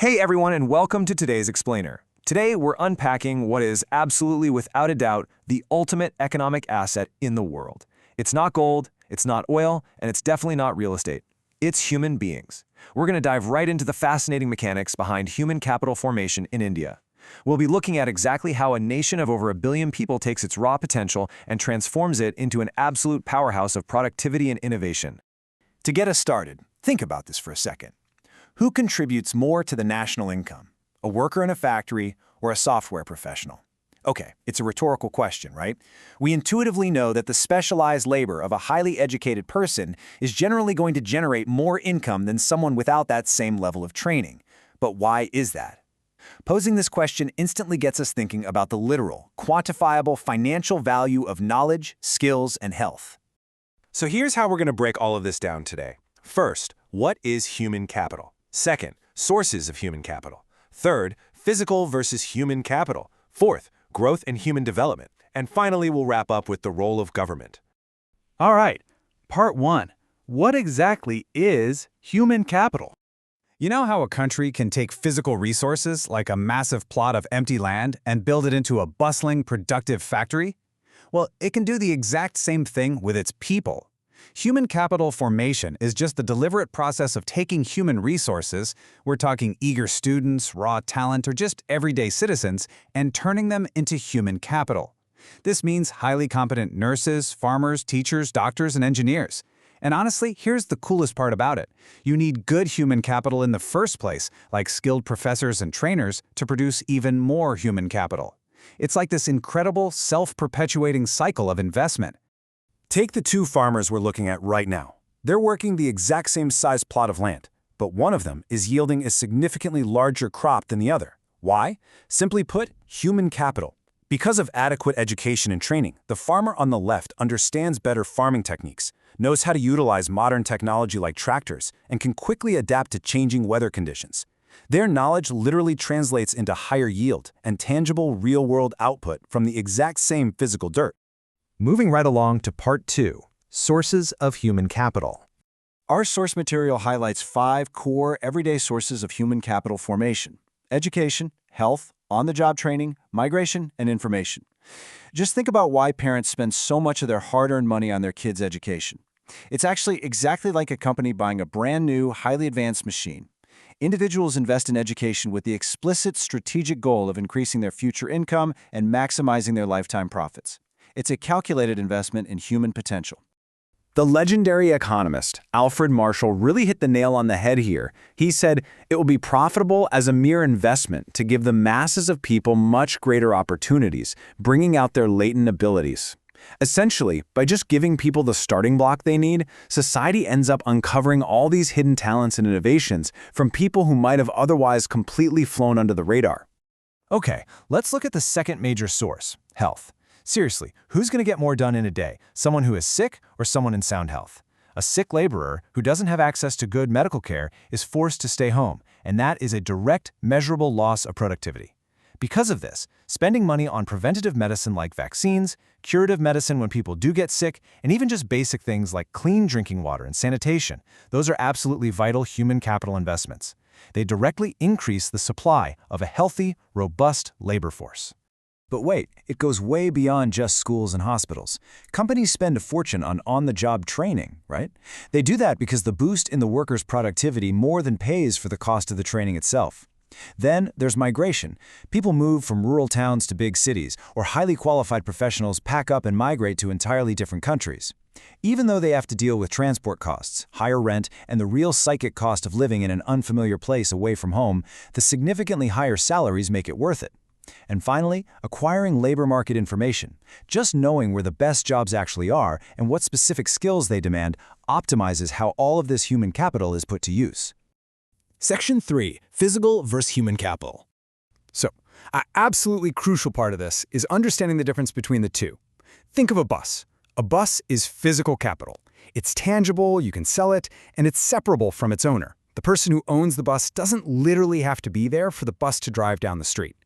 Hey everyone, and welcome to today's Explainer. Today we're unpacking what is absolutely without a doubt the ultimate economic asset in the world. It's not gold, it's not oil, and it's definitely not real estate. It's human beings. We're going to dive right into the fascinating mechanics behind human capital formation in India. We'll be looking at exactly how a nation of over 1 billion people takes its raw potential and transforms it into an absolute powerhouse of productivity and innovation. To get us started, think about this for a second. Who contributes more to the national income? A worker in a factory or a software professional? Okay, it's a rhetorical question, right? We intuitively know that the specialized labor of a highly educated person is generally going to generate more income than someone without that same level of training. But why is that? Posing this question instantly gets us thinking about the literal, quantifiable financial value of knowledge, skills, and health. So here's how we're going to break all of this down today. First, what is human capital? Second, sources of human capital. Third, physical versus human capital. Fourth, growth and human development. And finally, we'll wrap up with the role of government. All right, part 1. What exactly is human capital? You know how a country can take physical resources, like a massive plot of empty land, and build it into a bustling, productive factory? Well, it can do the exact same thing with its people. Human capital formation is just the deliberate process of taking human resources, we're talking eager students, raw talent, or just everyday citizens, and turning them into human capital. This means highly competent nurses, farmers, teachers, doctors, and engineers. And honestly, here's the coolest part about it. You need good human capital in the first place, like skilled professors and trainers, to produce even more human capital. It's like this incredible, self-perpetuating cycle of investment. Take the two farmers we're looking at right now. They're working the exact same size plot of land, but one of them is yielding a significantly larger crop than the other. Why? Simply put, human capital. Because of adequate education and training, the farmer on the left understands better farming techniques, knows how to utilize modern technology like tractors, and can quickly adapt to changing weather conditions. Their knowledge literally translates into higher yield and tangible real-world output from the exact same physical dirt. Moving right along to part 2, sources of human capital. Our source material highlights 5 core everyday sources of human capital formation: education, health, on-the-job training, migration, and information. Just think about why parents spend so much of their hard-earned money on their kids' education. It's actually exactly like a company buying a brand new, highly advanced machine. Individuals invest in education with the explicit strategic goal of increasing their future income and maximizing their lifetime profits. It's a calculated investment in human potential. The legendary economist, Alfred Marshall, really hit the nail on the head here. He said, "It will be profitable as a mere investment to give the masses of people much greater opportunities, bringing out their latent abilities." Essentially, by just giving people the starting block they need, society ends up uncovering all these hidden talents and innovations from people who might have otherwise completely flown under the radar. Okay, let's look at the second major source, health. Seriously, who's going to get more done in a day? Someone who is sick or someone in sound health? A sick laborer who doesn't have access to good medical care is forced to stay home, and that is a direct, measurable loss of productivity. Because of this, spending money on preventative medicine like vaccines, curative medicine when people do get sick, and even just basic things like clean drinking water and sanitation, those are absolutely vital human capital investments. They directly increase the supply of a healthy, robust labor force. But wait, it goes way beyond just schools and hospitals. Companies spend a fortune on the-job training, right? They do that because the boost in the workers' productivity more than pays for the cost of the training itself. Then there's migration. People move from rural towns to big cities, or highly qualified professionals pack up and migrate to entirely different countries. Even though they have to deal with transport costs, higher rent, and the real psychic cost of living in an unfamiliar place away from home, the significantly higher salaries make it worth it. And finally, acquiring labor market information. Just knowing where the best jobs actually are and what specific skills they demand optimizes how all of this human capital is put to use. Section 3, physical versus human capital. So, an absolutely crucial part of this is understanding the difference between the two. Think of a bus. A bus is physical capital. It's tangible, you can sell it, and it's separable from its owner. The person who owns the bus doesn't literally have to be there for the bus to drive down the street.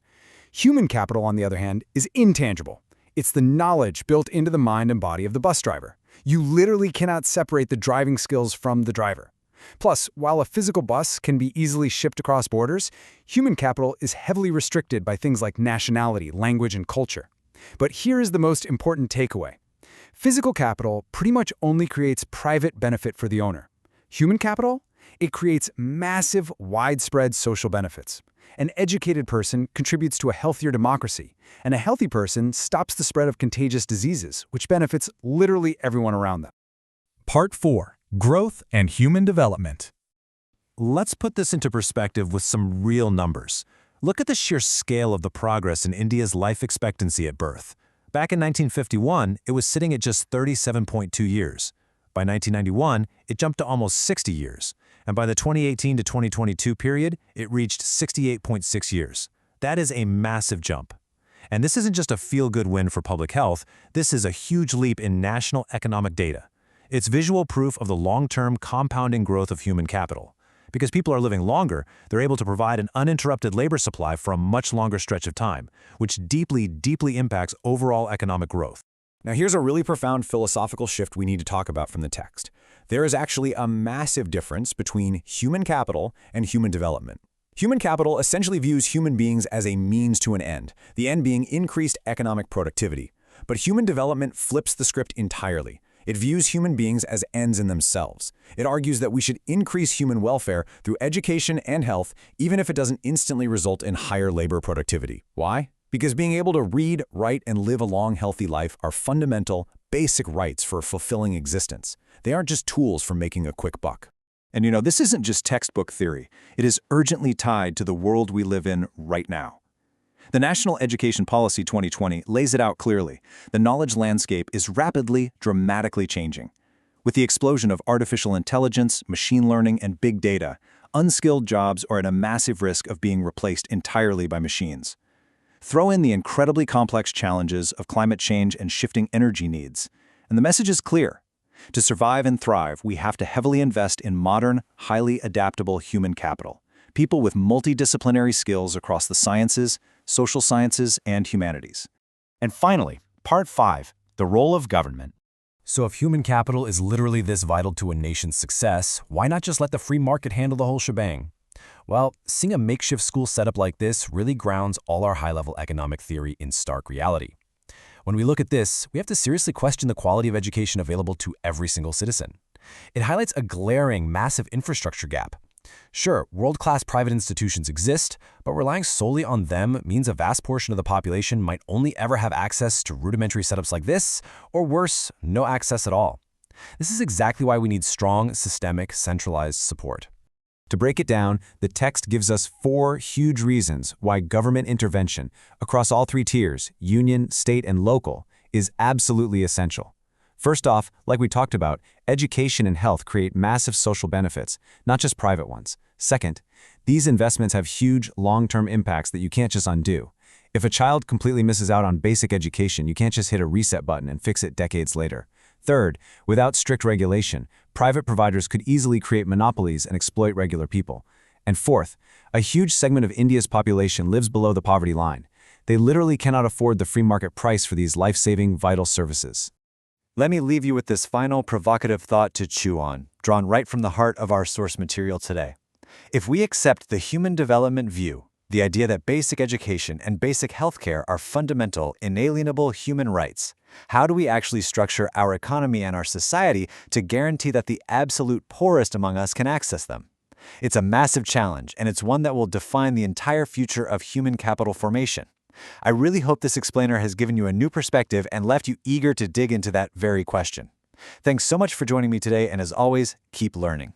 Human capital, on the other hand, is intangible. It's the knowledge built into the mind and body of the bus driver. You literally cannot separate the driving skills from the driver. Plus, while a physical bus can be easily shipped across borders, human capital is heavily restricted by things like nationality, language, and culture. But here is the most important takeaway. Physical capital pretty much only creates private benefit for the owner. Human capital? It creates massive, widespread social benefits. An educated person contributes to a healthier democracy, and a healthy person stops the spread of contagious diseases, which benefits literally everyone around them. Part 4. Growth and Human Development. Let's put this into perspective with some real numbers. Look at the sheer scale of the progress in India's life expectancy at birth. Back in 1951, it was sitting at just 37.2 years. By 1991, it jumped to almost 60 years. And by the 2018 to 2022 period, it reached 68.6 years. That is a massive jump. And this isn't just a feel-good win for public health, this is a huge leap in national economic data. It's visual proof of the long-term compounding growth of human capital. Because people are living longer, they're able to provide an uninterrupted labor supply for a much longer stretch of time, which deeply, deeply impacts overall economic growth. Now here's a really profound philosophical shift we need to talk about from the text. There is actually a massive difference between human capital and human development. Human capital essentially views human beings as a means to an end, the end being increased economic productivity. But human development flips the script entirely. It views human beings as ends in themselves. It argues that we should increase human welfare through education and health, even if it doesn't instantly result in higher labor productivity. Why? Because being able to read, write, and live a long, healthy life are fundamental, basic rights for a fulfilling existence. They aren't just tools for making a quick buck. And this isn't just textbook theory. It is urgently tied to the world we live in right now. The National Education Policy 2020 lays it out clearly. The knowledge landscape is rapidly, dramatically changing. With the explosion of artificial intelligence, machine learning, and big data, unskilled jobs are at a massive risk of being replaced entirely by machines. Throw in the incredibly complex challenges of climate change and shifting energy needs, and the message is clear. To survive and thrive, we have to heavily invest in modern, highly adaptable human capital, people with multidisciplinary skills across the sciences, social sciences, and humanities. And finally, Part 5, the role of government. So if human capital is literally this vital to a nation's success, why not just let the free market handle the whole shebang? Well, seeing a makeshift school setup like this really grounds all our high-level economic theory in stark reality. When we look at this, we have to seriously question the quality of education available to every single citizen. It highlights a glaring, massive infrastructure gap. Sure, world-class private institutions exist, but relying solely on them means a vast portion of the population might only ever have access to rudimentary setups like this, or worse, no access at all. This is exactly why we need strong, systemic, centralized support. To break it down, the text gives us 4 huge reasons why government intervention across all 3 tiers, union, state, and local, is absolutely essential. First off, like we talked about, education and health create massive social benefits, not just private ones. Second, these investments have huge, long-term impacts that you can't just undo. If a child completely misses out on basic education, you can't just hit a reset button and fix it decades later. Third, without strict regulation, private providers could easily create monopolies and exploit regular people. And fourth, a huge segment of India's population lives below the poverty line. They literally cannot afford the free market price for these life-saving, vital services. Let me leave you with this final provocative thought to chew on, drawn right from the heart of our source material today. If we accept the human development view, the idea that basic education and basic healthcare are fundamental, inalienable human rights, how do we actually structure our economy and our society to guarantee that the absolute poorest among us can access them? It's a massive challenge, and it's one that will define the entire future of human capital formation. I really hope this explainer has given you a new perspective and left you eager to dig into that very question. Thanks so much for joining me today, and as always, keep learning.